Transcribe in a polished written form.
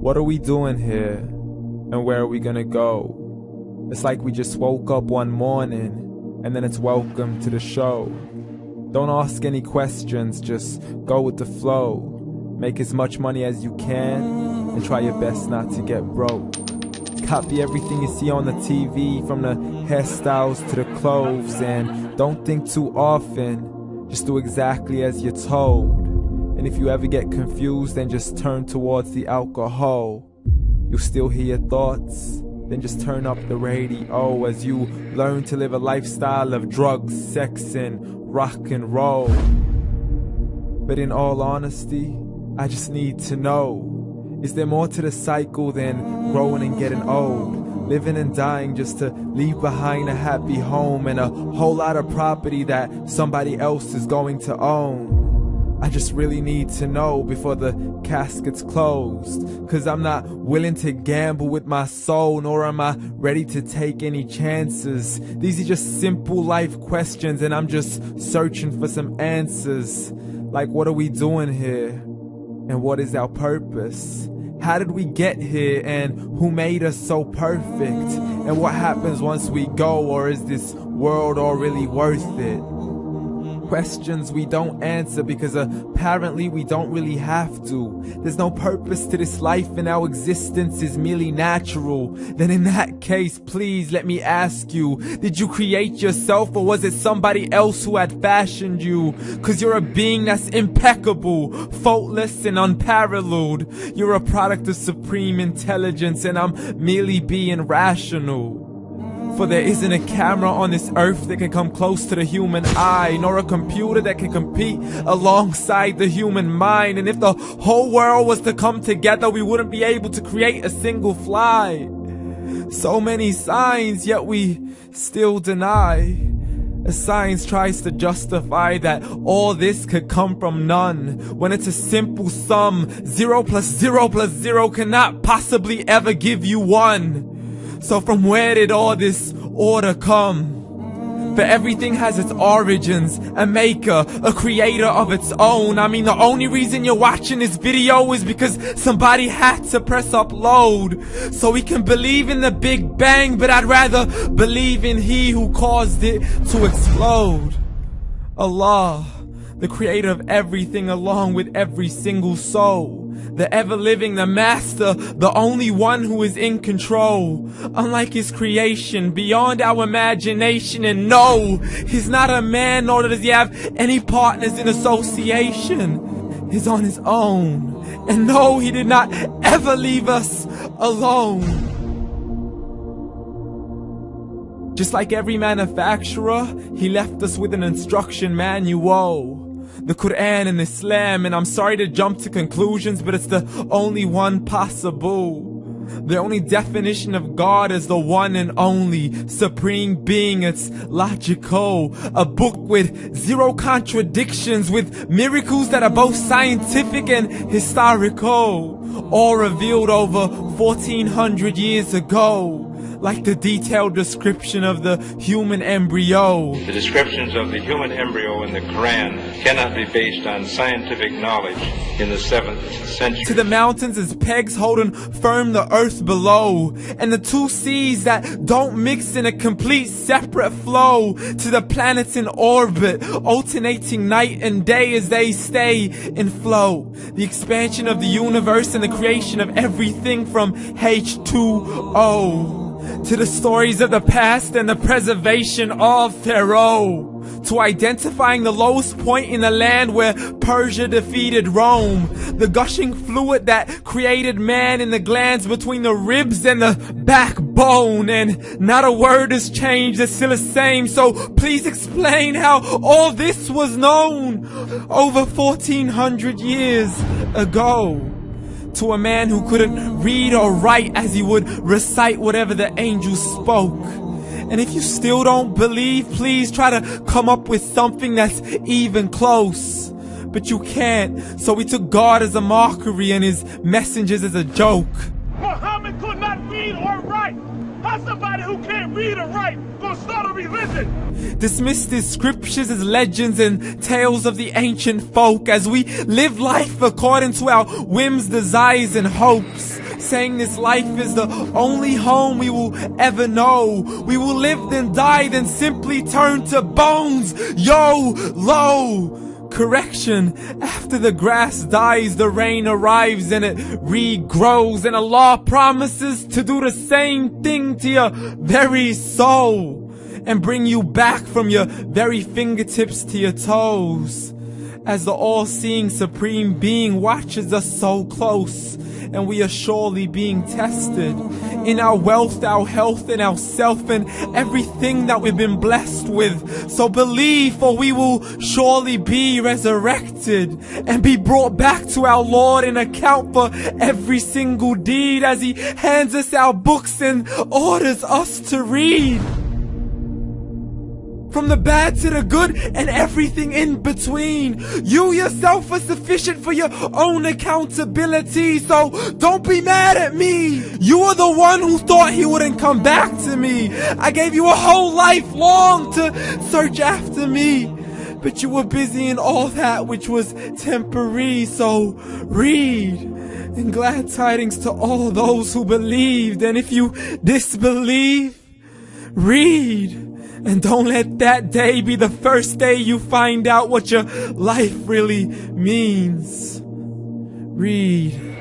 What are we doing here? And where are we gonna go? It's like we just woke up one morning, and then it's welcome to the show. Don't ask any questions, just go with the flow. Make as much money as you can, and try your best not to get broke. Copy everything you see on the TV, from the hairstyles to the clothes, and don't think too often, just do exactly as you're told. And if you ever get confused, then just turn towards the alcohol. You'll still hear your thoughts, then just turn up the radio as you learn to live a lifestyle of drugs, sex, and rock and roll. But in all honesty, I just need to know, is there more to the cycle than growing and getting old? Living and dying just to leave behind a happy home and a whole lot of property that somebody else is going to own. I just really need to know before the casket's closed, 'cause I'm not willing to gamble with my soul, nor am I ready to take any chances. These are just simple life questions, and I'm just searching for some answers. Like, what are we doing here? And what is our purpose? How did we get here, and who made us so perfect? And what happens once we go, or is this world all really worth it? Questions we don't answer because apparently we don't really have to. There's no purpose to this life and our existence is merely natural. Then in that case, please let me ask you, did you create yourself, or was it somebody else who had fashioned you? 'Cause you're a being that's impeccable, faultless and unparalleled. You're a product of supreme intelligence, and I'm merely being rational. For there isn't a camera on this earth that can come close to the human eye, nor a computer that can compete alongside the human mind. And if the whole world was to come together, we wouldn't be able to create a single fly. So many signs, yet we still deny. As science tries to justify that all this could come from none, when it's a simple sum. 0 plus 0 plus 0 cannot possibly ever give you 1. So from where did all this order come? For everything has its origins, a maker, a creator of its own. I mean, the only reason you're watching this video is because somebody had to press upload. So we can believe in the Big Bang, but I'd rather believe in He who caused it to explode. Allah, the creator of everything along with every single soul. The ever-living, the master, the only one who is in control. Unlike his creation, beyond our imagination. And no, he's not a man, nor does he have any partners in association. He's on his own. And no, he did not ever leave us alone. Just like every manufacturer, he left us with an instruction manual. The Quran and Islam, and I'm sorry to jump to conclusions, but it's the only one possible. The only definition of God is the one and only supreme being. It's logical, a book with 0 contradictions, with miracles that are both scientific and historical, all revealed over 1400 years ago. Like the detailed description of the human embryo. The descriptions of the human embryo in the Quran cannot be based on scientific knowledge in the 7th century. To the mountains as pegs holding firm the earth below, and the 2 seas that don't mix in a complete separate flow. To the planets in orbit, alternating night and day as they stay in flow. The expansion of the universe and the creation of everything from H2O. To the stories of the past and the preservation of Pharaoh. To identifying the lowest point in the land where Persia defeated Rome. The gushing fluid that created man in the glands between the ribs and the backbone. And not a word has changed, it's still the same. So please explain how all this was known over 1400 years ago. To a man who couldn't read or write as he would recite whatever the angels spoke. And if you still don't believe, please try to come up with something that's even close. But you can't, so we took God as a mockery and his messengers as a joke. Muhammad could not read or write. How somebody who can't read or write gonna start a religion? Dismissed his scriptures as legends and tales of the ancient folk as we live life according to our whims, desires, and hopes. saying this life is the only home we will ever know. We will live then die, then simply turn to bones. YOLO! Correction, after the grass dies, the rain arrives and it regrows, and Allah promises to do the same thing to your very soul and bring you back from your very fingertips to your toes, as the all-seeing supreme being watches us so close, and we are surely being tested in our wealth, our health, and our self, and everything that we've been blessed with. So believe, for we will surely be resurrected and be brought back to our Lord and account for every single deed, as He hands us our books and orders us to read. From the bad to the good and everything in between. You yourself are sufficient for your own accountability, so don't be mad at me. You are the one who thought He wouldn't come back to me. I gave you a whole life long to search after me, but you were busy in all that which was temporary. So read, and glad tidings to all those who believed. And if you disbelieve, read. And don't let that day be the first day you find out what your life really means. Read.